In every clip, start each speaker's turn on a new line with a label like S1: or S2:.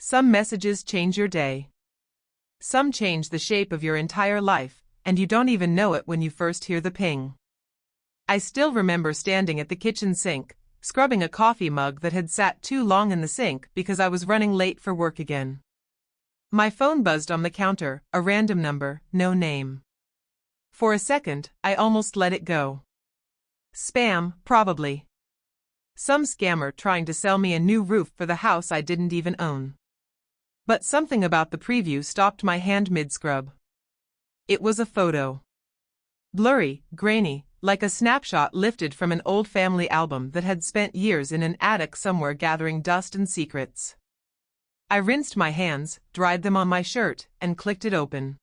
S1: Some messages change your day. Some change the shape of your entire life, and you don't even know it when you first hear the ping. I still remember standing at the kitchen sink, scrubbing a coffee mug that had sat too long in the sink because I was running late for work again. My phone buzzed on the counter, a random number, no name. For a second, I almost let it go. Spam, probably. Some scammer trying to sell me a new roof for the house I didn't even own. But something about the preview stopped my hand mid-scrub. It was a photo. Blurry, grainy, like a snapshot lifted from an old family album that had spent years in an attic somewhere gathering dust and secrets. I rinsed my hands, dried them on my shirt, and clicked it open.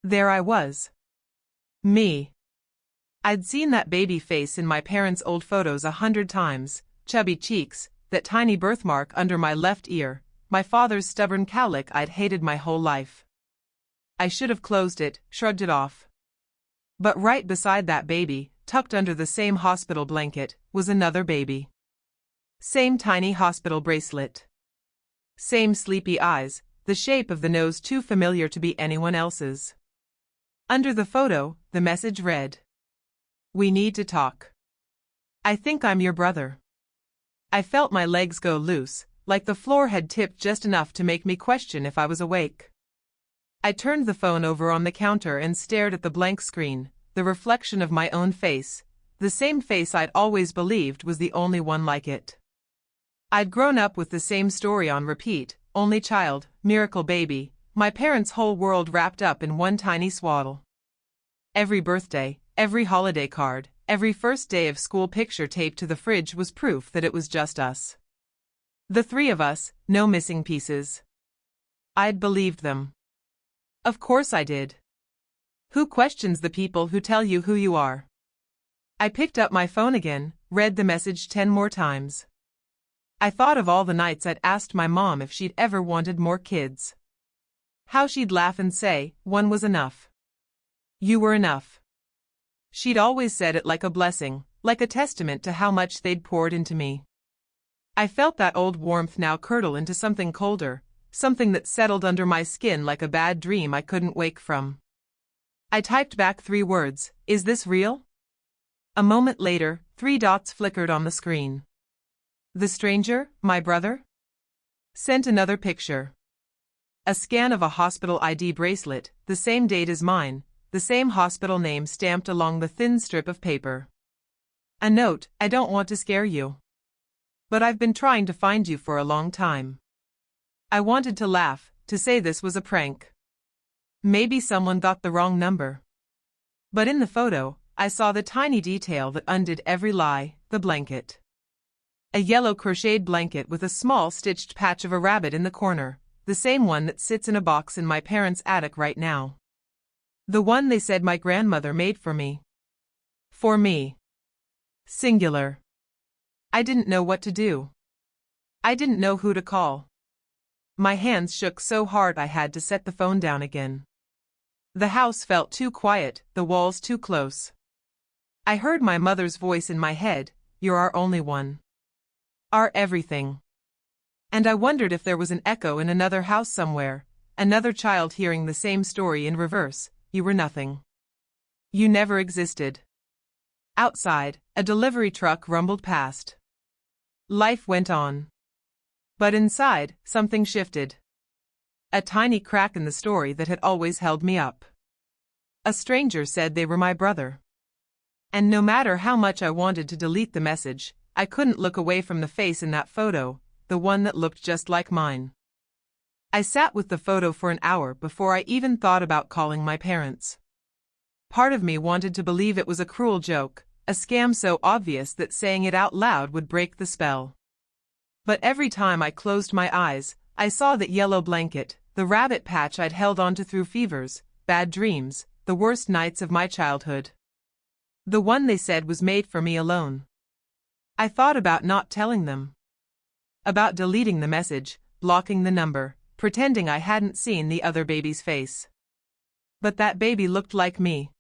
S1: There I was. Me. I'd seen that baby face in my parents' old photos 100 times, chubby cheeks, that tiny birthmark under my left ear, my father's stubborn cowlick I'd hated my whole life. I should have closed it, shrugged it off. But right beside that baby, tucked under the same hospital blanket, was another baby. Same tiny hospital bracelet. Same sleepy eyes, the shape of the nose too familiar to be anyone else's. Under the photo, the message read, "We need to talk. I think I'm your brother." I felt my legs go loose, like the floor had tipped just enough to make me question if I was awake. I turned the phone over on the counter and stared at the blank screen, the reflection of my own face, the same face I'd always believed was the only one like it. I'd grown up with the same story on repeat, only child, miracle baby, my parents' whole world wrapped up in one tiny swaddle. Every birthday, every holiday card, every first day of school picture taped to the fridge was proof that it was just us. The three of us, no missing pieces. I'd believed them. Of course I did. Who questions the people who tell you who you are? I picked up my phone again, read the message 10 more times. I thought of all the nights I'd asked my mom if she'd ever wanted more kids. How she'd laugh and say, "One was enough. You were enough." She'd always said it like a blessing, like a testament to how much they'd poured into me. I felt that old warmth now curdle into something colder, something that settled under my skin like a bad dream I couldn't wake from. I typed back 3 words, "Is this real?" A moment later, 3 dots flickered on the screen. The stranger, my brother? Sent another picture. A scan of a hospital ID bracelet, the same date as mine, the same hospital name stamped along the thin strip of paper. A note, "I don't want to scare you. But I've been trying to find you for a long time." I wanted to laugh, to say this was a prank. Maybe someone got the wrong number. But in the photo, I saw the tiny detail that undid every lie, the blanket. A yellow crocheted blanket with a small stitched patch of a rabbit in the corner, the same one that sits in a box in my parents' attic right now. The one they said my grandmother made for me. For me. Singular. I didn't know what to do. I didn't know who to call. My hands shook so hard I had to set the phone down again. The house felt too quiet, the walls too close. I heard my mother's voice in my head, "You're our only one. Our everything." And I wondered if there was an echo in another house somewhere, another child hearing the same story in reverse, "You were nothing. You never existed." Outside, a delivery truck rumbled past. Life went on. But inside, something shifted. A tiny crack in the story that had always held me up. A stranger said they were my brother. And no matter how much I wanted to delete the message, I couldn't look away from the face in that photo, the one that looked just like mine. I sat with the photo for an hour before I even thought about calling my parents. Part of me wanted to believe it was a cruel joke, a scam so obvious that saying it out loud would break the spell. But every time I closed my eyes, I saw that yellow blanket, the rabbit patch I'd held onto through fevers, bad dreams, the worst nights of my childhood. The one they said was made for me alone. I thought about not telling them. About deleting the message, blocking the number, pretending I hadn't seen the other baby's face. But that baby looked like me.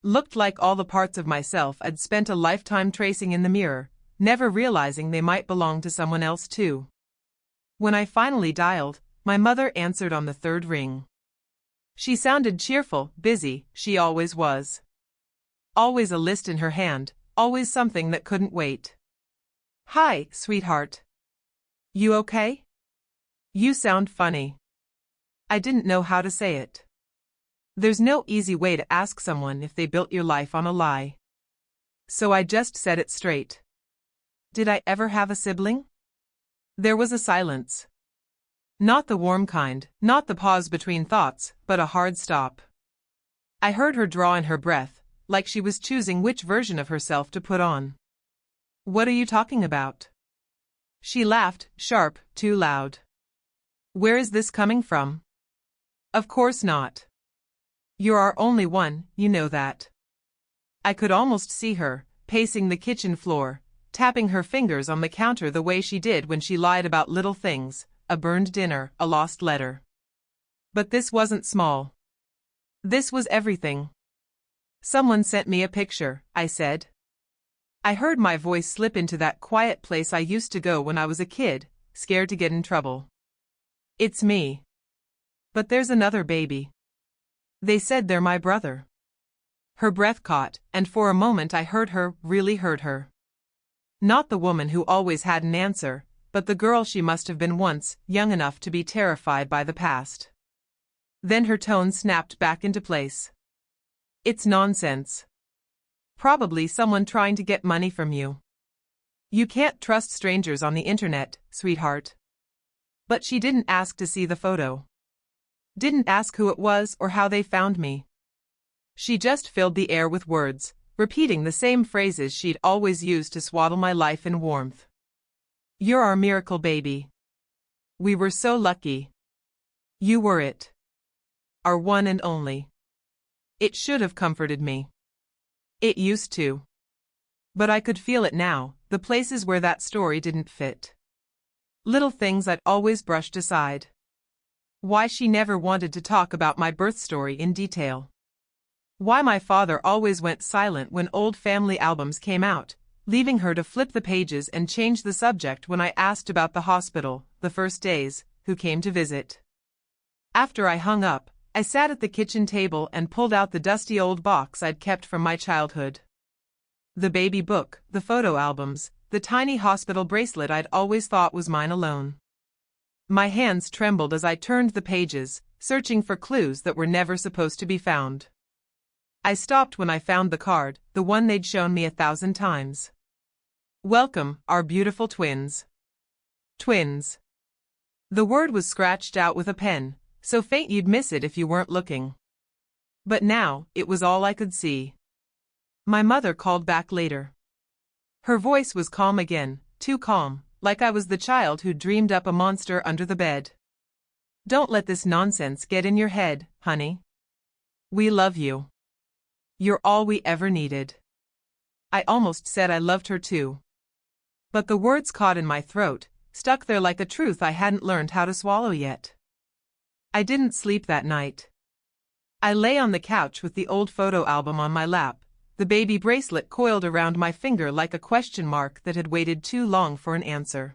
S1: Looked like all the parts of myself I'd spent a lifetime tracing in the mirror, never realizing they might belong to someone else too. When I finally dialed, my mother answered on the third ring. She sounded cheerful, busy, she always was. Always a list in her hand, always something that couldn't wait. "Hi, sweetheart. You okay? You sound funny." I didn't know how to say it. There's no easy way to ask someone if they built your life on a lie. So I just said it straight. Did I ever have a sibling? There was a silence. Not the warm kind, not the pause between thoughts, but a hard stop. I heard her draw in her breath, like she was choosing which version of herself to put on. "What are you talking about?" She laughed, sharp, too loud. "Where is this coming from?" "Of course not. You're our only one, you know that." I could almost see her, pacing the kitchen floor, tapping her fingers on the counter the way she did when she lied about little things, a burned dinner, a lost letter. But this wasn't small. This was everything. "Someone sent me a picture," I said. I heard my voice slip into that quiet place I used to go when I was a kid, scared to get in trouble. "It's me. But there's another baby. They said they're my brother." Her breath caught, and for a moment I heard her, really heard her. Not the woman who always had an answer, but the girl she must have been once, young enough to be terrified by the past. Then her tone snapped back into place. "It's nonsense. Probably someone trying to get money from you. You can't trust strangers on the internet, sweetheart." But she didn't ask to see the photo. Didn't ask who it was or how they found me. She just filled the air with words, repeating the same phrases she'd always used to swaddle my life in warmth. "You're our miracle baby. We were so lucky. You were it. Our one and only." It should have comforted me. It used to. But I could feel it now, the places where that story didn't fit. Little things I'd always brushed aside. Why she never wanted to talk about my birth story in detail. Why my father always went silent when old family albums came out, leaving her to flip the pages and change the subject when I asked about the hospital, the first days, who came to visit. After I hung up, I sat at the kitchen table and pulled out the dusty old box I'd kept from my childhood. The baby book, the photo albums, the tiny hospital bracelet I'd always thought was mine alone. My hands trembled as I turned the pages, searching for clues that were never supposed to be found. I stopped when I found the card, the one they'd shown me 1,000 times. "Welcome, our beautiful twins." Twins. The word was scratched out with a pen, so faint you'd miss it if you weren't looking. But now, it was all I could see. My mother called back later. Her voice was calm again, too calm, like I was the child who dreamed up a monster under the bed. "Don't let this nonsense get in your head, honey. We love you. You're all we ever needed." I almost said I loved her too. But the words caught in my throat, stuck there like a truth I hadn't learned how to swallow yet. I didn't sleep that night. I lay on the couch with the old photo album on my lap, the baby bracelet coiled around my finger like a question mark that had waited too long for an answer.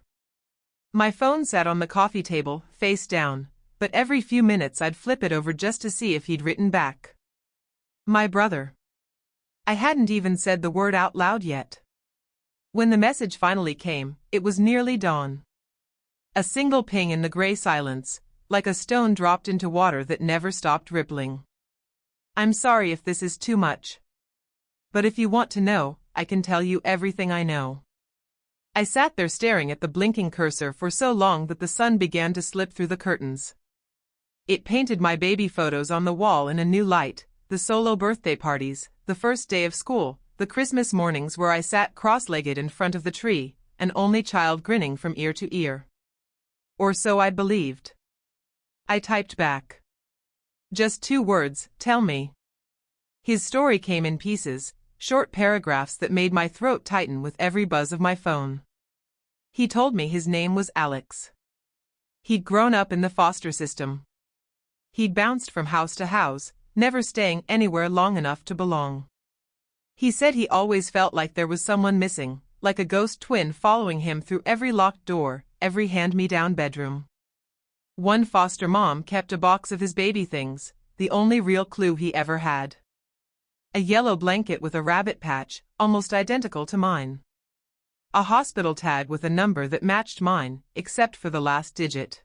S1: My phone sat on the coffee table, face down, but every few minutes I'd flip it over just to see if he'd written back. My brother. I hadn't even said the word out loud yet. When the message finally came, it was nearly dawn. A single ping in the gray silence, like a stone dropped into water that never stopped rippling. "I'm sorry if this is too much. But if you want to know, I can tell you everything I know." I sat there staring at the blinking cursor for so long that the sun began to slip through the curtains. It painted my baby photos on the wall in a new light, the solo birthday parties, the first day of school, the Christmas mornings where I sat cross-legged in front of the tree, an only child grinning from ear to ear. Or so I believed. I typed back. Just 2 words, "Tell me." His story came in pieces, short paragraphs that made my throat tighten with every buzz of my phone. He told me his name was Alex. He'd grown up in the foster system. He'd bounced from house to house, never staying anywhere long enough to belong. He said he always felt like there was someone missing, like a ghost twin following him through every locked door, every hand-me-down bedroom. One foster mom kept a box of his baby things, the only real clue he ever had. A yellow blanket with a rabbit patch, almost identical to mine. A hospital tag with a number that matched mine, except for the last digit.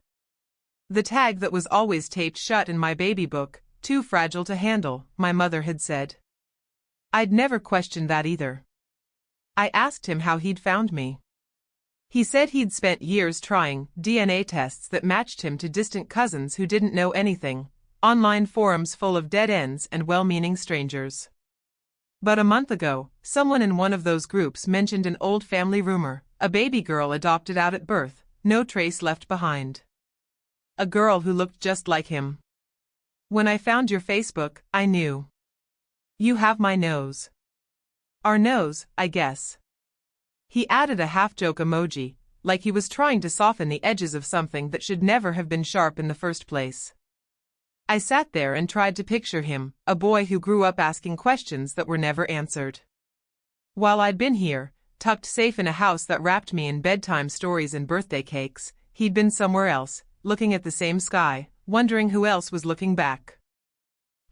S1: The tag that was always taped shut in my baby book, too fragile to handle, my mother had said. I'd never questioned that either. I asked him how he'd found me. He said he'd spent years trying DNA tests that matched him to distant cousins who didn't know anything, online forums full of dead ends and well-meaning strangers. But a month ago, someone in one of those groups mentioned an old family rumor, a baby girl adopted out at birth, no trace left behind. A girl who looked just like him. When I found your Facebook, I knew. You have my nose. Our nose, I guess. He added a half-joke emoji, like he was trying to soften the edges of something that should never have been sharp in the first place. I sat there and tried to picture him, a boy who grew up asking questions that were never answered. While I'd been here, tucked safe in a house that wrapped me in bedtime stories and birthday cakes, he'd been somewhere else, looking at the same sky, wondering who else was looking back.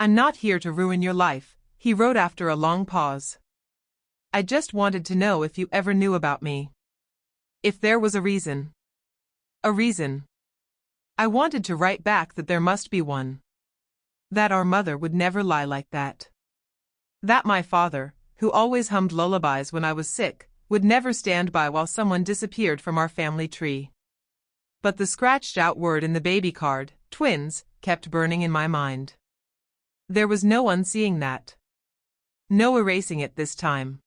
S1: I'm not here to ruin your life, he wrote after a long pause. I just wanted to know if you ever knew about me. If there was a reason. A reason. I wanted to write back that there must be one. That our mother would never lie like that. That my father, who always hummed lullabies when I was sick, would never stand by while someone disappeared from our family tree. But the scratched-out word in the baby card, twins, kept burning in my mind. There was no unseeing that. No erasing it this time.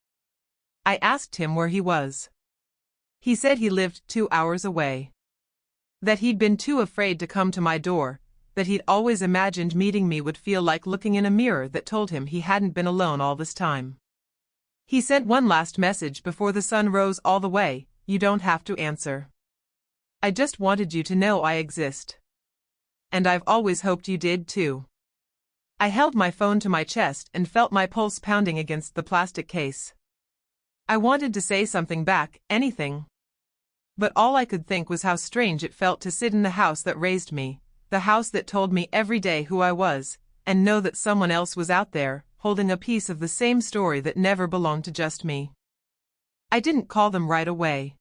S1: I asked him where he was. He said he lived 2 hours away. That he'd been too afraid to come to my door, that he'd always imagined meeting me would feel like looking in a mirror that told him he hadn't been alone all this time. He sent one last message before the sun rose all the way, you don't have to answer. I just wanted you to know I exist. And I've always hoped you did too. I held my phone to my chest and felt my pulse pounding against the plastic case. I wanted to say something back, anything. But all I could think was how strange it felt to sit in the house that raised me, the house that told me every day who I was, and know that someone else was out there, holding a piece of the same story that never belonged to just me. I didn't call them right away.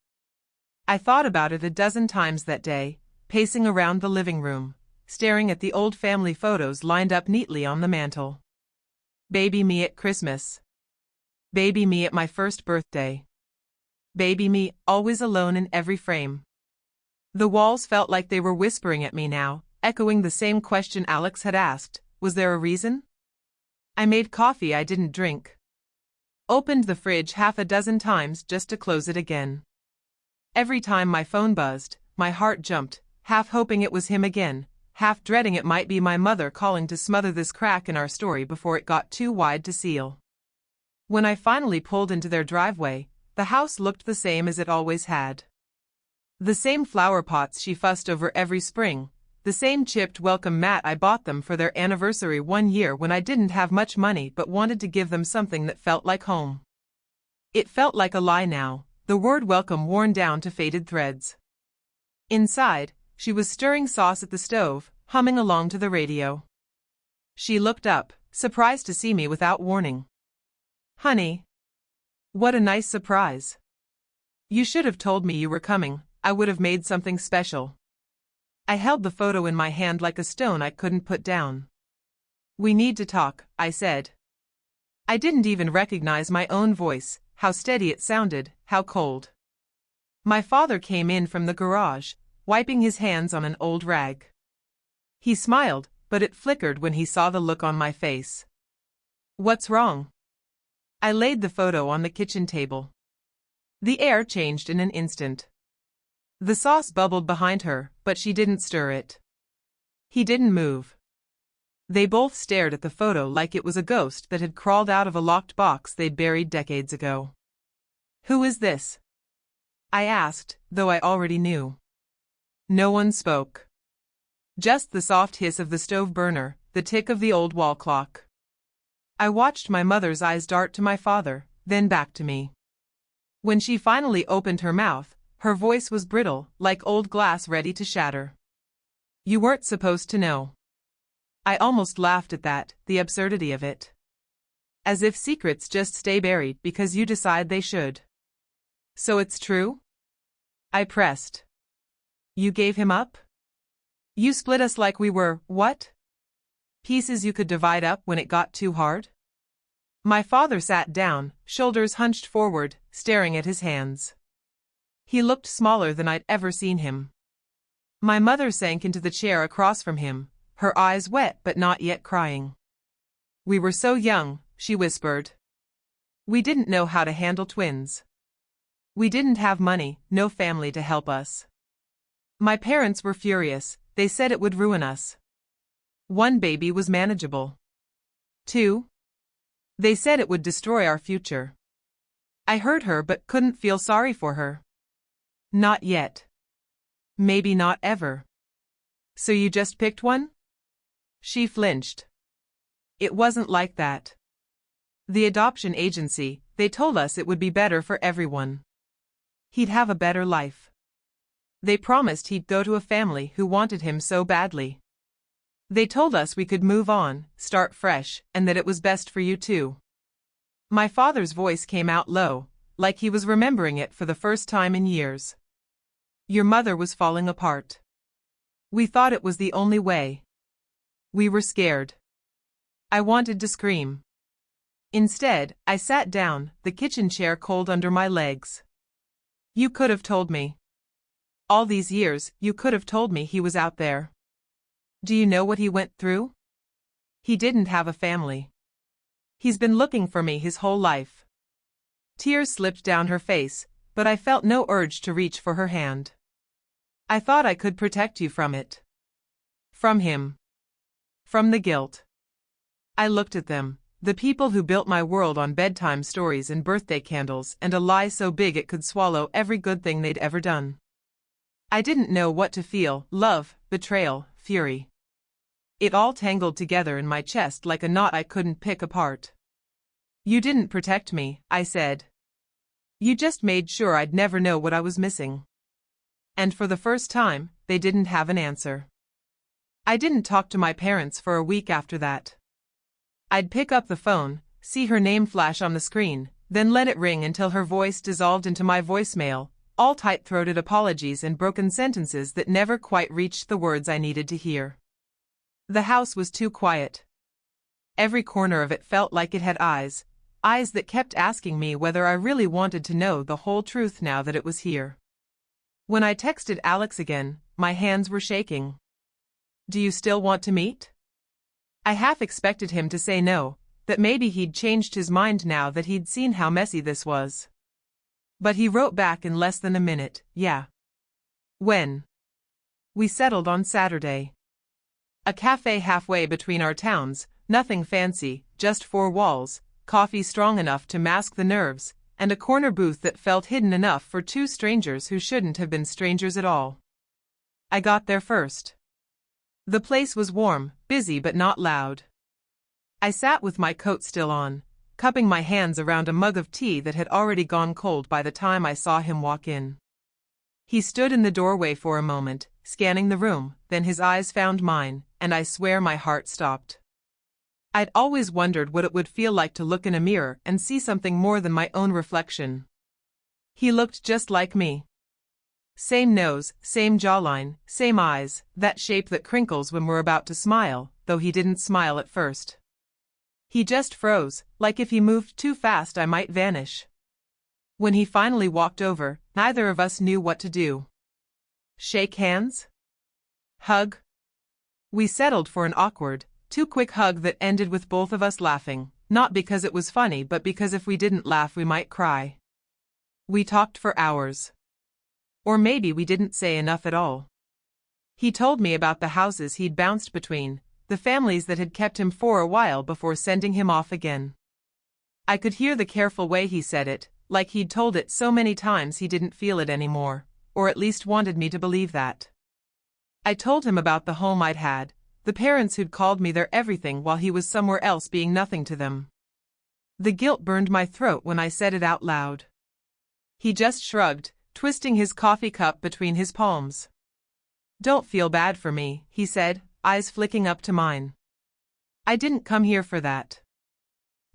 S1: I thought about it a dozen times that day, pacing around the living room, staring at the old family photos lined up neatly on the mantel. Baby me at Christmas. Baby me at my first birthday. Baby me, always alone in every frame. The walls felt like they were whispering at me now, echoing the same question Alex had asked, was there a reason? I made coffee I didn't drink. Opened the fridge half a dozen times just to close it again. Every time my phone buzzed, my heart jumped, half hoping it was him again, half dreading it might be my mother calling to smother this crack in our story before it got too wide to seal. When I finally pulled into their driveway, the house looked the same as it always had. The same flower pots she fussed over every spring, the same chipped welcome mat I bought them for their anniversary one year when I didn't have much money but wanted to give them something that felt like home. It felt like a lie now, the word welcome worn down to faded threads. Inside, she was stirring sauce at the stove, humming along to the radio. She looked up, surprised to see me without warning. Honey. What a nice surprise. You should have told me you were coming, I would have made something special. I held the photo in my hand like a stone I couldn't put down. We need to talk, I said. I didn't even recognize my own voice, how steady it sounded, how cold. My father came in from the garage, wiping his hands on an old rag. He smiled, but it flickered when he saw the look on my face. What's wrong? I laid the photo on the kitchen table. The air changed in an instant. The sauce bubbled behind her, but she didn't stir it. He didn't move. They both stared at the photo like it was a ghost that had crawled out of a locked box they'd buried decades ago. Who is this? I asked, though I already knew. No one spoke. Just the soft hiss of the stove burner, the tick of the old wall clock. I watched my mother's eyes dart to my father, then back to me. When she finally opened her mouth, Her voice was brittle, like old glass ready to shatter. You weren't supposed to know. I almost laughed at that, the absurdity of it. As if secrets just stay buried because you decide they should. So it's true? I pressed. You gave him up? You split us like we were, what? Pieces you could divide up when it got too hard? My father sat down, shoulders hunched forward, staring at his hands. He looked smaller than I'd ever seen him. My mother sank into the chair across from him, her eyes wet but not yet crying. We were so young, she whispered. We didn't know how to handle twins. We didn't have money, no family to help us. My parents were furious, they said it would ruin us. 1 baby was manageable. 2? They said it would destroy our future. I heard her but couldn't feel sorry for her. Not yet. Maybe not ever. So you just picked one? She flinched. It wasn't like that. The adoption agency, they told us it would be better for everyone. He'd have a better life. They promised he'd go to a family who wanted him so badly. They told us we could move on, start fresh, and that it was best for you too. My father's voice came out low, like he was remembering it for the first time in years. Your mother was falling apart. We thought it was the only way. We were scared. I wanted to scream. Instead, I sat down, the kitchen chair cold under my legs. You could have told me. All these years, you could have told me he was out there. Do you know what he went through? He didn't have a family. He's been looking for me his whole life. Tears slipped down her face, but I felt no urge to reach for her hand. I thought I could protect you from it. From him. From the guilt. I looked at them, the people who built my world on bedtime stories and birthday candles and a lie so big it could swallow every good thing they'd ever done. I didn't know what to feel, love, betrayal, fury. It all tangled together in my chest like a knot I couldn't pick apart. You didn't protect me, I said. You just made sure I'd never know what I was missing. And for the first time, they didn't have an answer. I didn't talk to my parents for a week after that. I'd pick up the phone, see her name flash on the screen, then let it ring until her voice dissolved into my voicemail, all tight-throated apologies and broken sentences that never quite reached the words I needed to hear. The house was too quiet. Every corner of it felt like it had eyes that kept asking me whether I really wanted to know the whole truth now that it was here. When I texted Alex again, my hands were shaking. Do you still want to meet? I half expected him to say no, that maybe he'd changed his mind now that he'd seen how messy this was. But he wrote back in less than a minute, yeah. When? We settled on Saturday. A cafe halfway between our towns, nothing fancy, just 4 walls, coffee strong enough to mask the nerves, and a corner booth that felt hidden enough for 2 strangers who shouldn't have been strangers at all. I got there first. The place was warm, busy but not loud. I sat with my coat still on, cupping my hands around a mug of tea that had already gone cold by the time I saw him walk in. He stood in the doorway for a moment, scanning the room, then his eyes found mine, and I swear my heart stopped. I'd always wondered what it would feel like to look in a mirror and see something more than my own reflection. He looked just like me. Same nose, same jawline, same eyes, that shape that crinkles when we're about to smile, though he didn't smile at first. He just froze, like if he moved too fast I might vanish. When he finally walked over, neither of us knew what to do. Shake hands? Hug? We settled for an awkward, too quick hug that ended with both of us laughing, not because it was funny but because if we didn't laugh we might cry. We talked for hours. Or maybe we didn't say enough at all. He told me about the houses he'd bounced between, the families that had kept him for a while before sending him off again. I could hear the careful way he said it, like he'd told it so many times he didn't feel it anymore, or at least wanted me to believe that. I told him about the home I'd had, the parents who'd called me their everything while he was somewhere else being nothing to them. The guilt burned my throat when I said it out loud. He just shrugged, twisting his coffee cup between his palms. "Don't feel bad for me," he said, eyes flicking up to mine. "I didn't come here for that.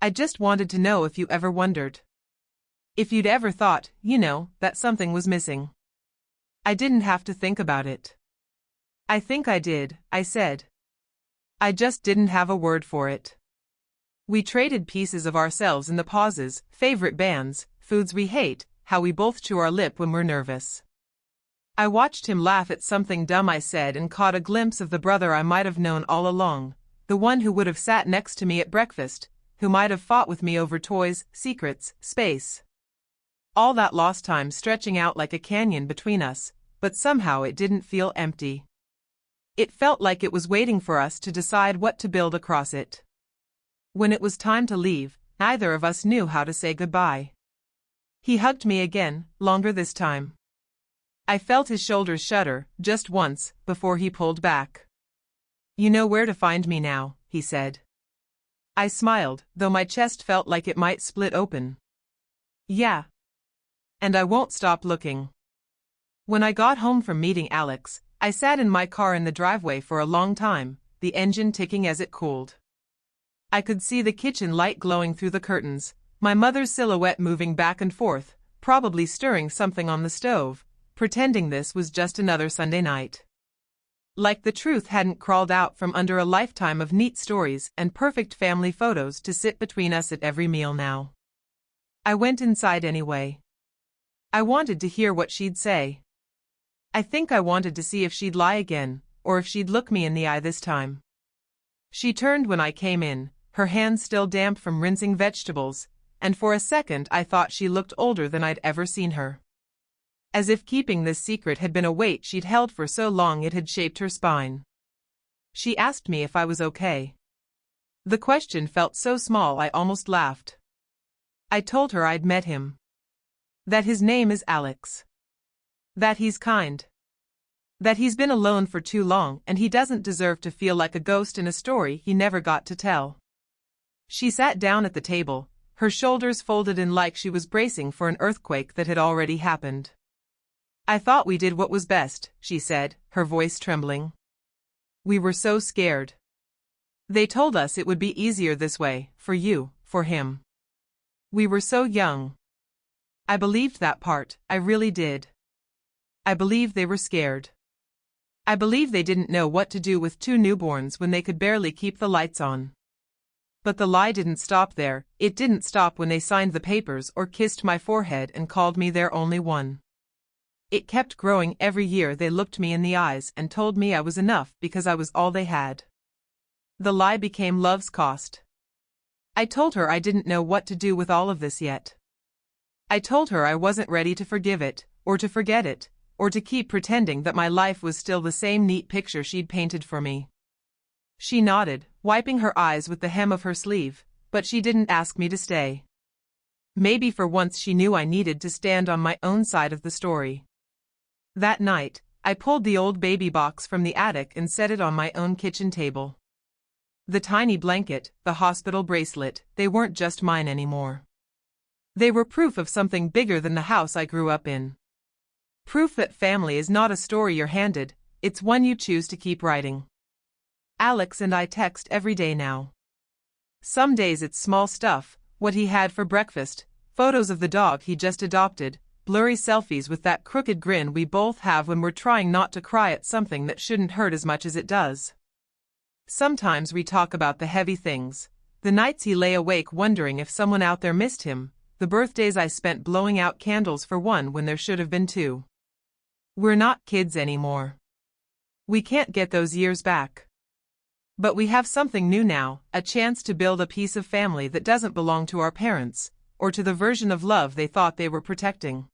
S1: I just wanted to know if you ever wondered. If you'd ever thought, that something was missing." I didn't have to think about it. "I think I did," I said. I just didn't have a word for it. We traded pieces of ourselves in the pauses, favorite bands, foods we hate, how we both chew our lip when we're nervous. I watched him laugh at something dumb I said and caught a glimpse of the brother I might have known all along, the one who would have sat next to me at breakfast, who might have fought with me over toys, secrets, space. All that lost time stretching out like a canyon between us, but somehow it didn't feel empty. It felt like it was waiting for us to decide what to build across it. When it was time to leave, neither of us knew how to say goodbye. He hugged me again, longer this time. I felt his shoulders shudder, just once, before he pulled back. "You know where to find me now," he said. I smiled, though my chest felt like it might split open. "Yeah. And I won't stop looking." When I got home from meeting Alex, I sat in my car in the driveway for a long time, the engine ticking as it cooled. I could see the kitchen light glowing through the curtains, my mother's silhouette moving back and forth, probably stirring something on the stove, pretending this was just another Sunday night. Like the truth hadn't crawled out from under a lifetime of neat stories and perfect family photos to sit between us at every meal now. I went inside anyway. I wanted to hear what she'd say. I think I wanted to see if she'd lie again, or if she'd look me in the eye this time. She turned when I came in, her hands still damp from rinsing vegetables, and for a second I thought she looked older than I'd ever seen her. As if keeping this secret had been a weight she'd held for so long it had shaped her spine. She asked me if I was okay. The question felt so small I almost laughed. I told her I'd met him. That his name is Alex. That he's kind. That he's been alone for too long and he doesn't deserve to feel like a ghost in a story he never got to tell. She sat down at the table, her shoulders folded in like she was bracing for an earthquake that had already happened. "I thought we did what was best," she said, her voice trembling. "We were so scared. They told us it would be easier this way, for you, for him. We were so young. I believed that part, I really did. I believed they were scared. I believed they didn't know what to do with two newborns when they could barely keep the lights on. But the lie didn't stop there, it didn't stop when they signed the papers or kissed my forehead and called me their only one. It kept growing every year they looked me in the eyes and told me I was enough because I was all they had. The lie became love's cost. I told her I didn't know what to do with all of this yet. I told her I wasn't ready to forgive it, or to forget it, or to keep pretending that my life was still the same neat picture she'd painted for me. She nodded, wiping her eyes with the hem of her sleeve, but she didn't ask me to stay. Maybe for once she knew I needed to stand on my own side of the story. That night, I pulled the old baby box from the attic and set it on my own kitchen table. The tiny blanket, the hospital bracelet, they weren't just mine anymore. They were proof of something bigger than the house I grew up in. Proof that family is not a story you're handed, it's one you choose to keep writing. Alex and I text every day now. Some days it's small stuff, what he had for breakfast, photos of the dog he just adopted, blurry selfies with that crooked grin we both have when we're trying not to cry at something that shouldn't hurt as much as it does. Sometimes we talk about the heavy things, the nights he lay awake wondering if someone out there missed him, the birthdays I spent blowing out candles for one when there should have been two. We're not kids anymore. We can't get those years back. But we have something new now, a chance to build a piece of family that doesn't belong to our parents, or to the version of love they thought they were protecting.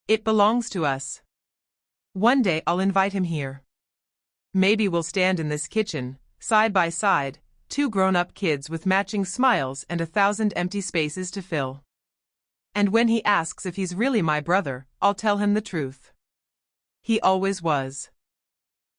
S1: It belongs to us. One day I'll invite him here. Maybe we'll stand in this kitchen, side by side, two grown-up kids with matching smiles and 1,000 empty spaces to fill. And when he asks if he's really my brother, I'll tell him the truth. He always was.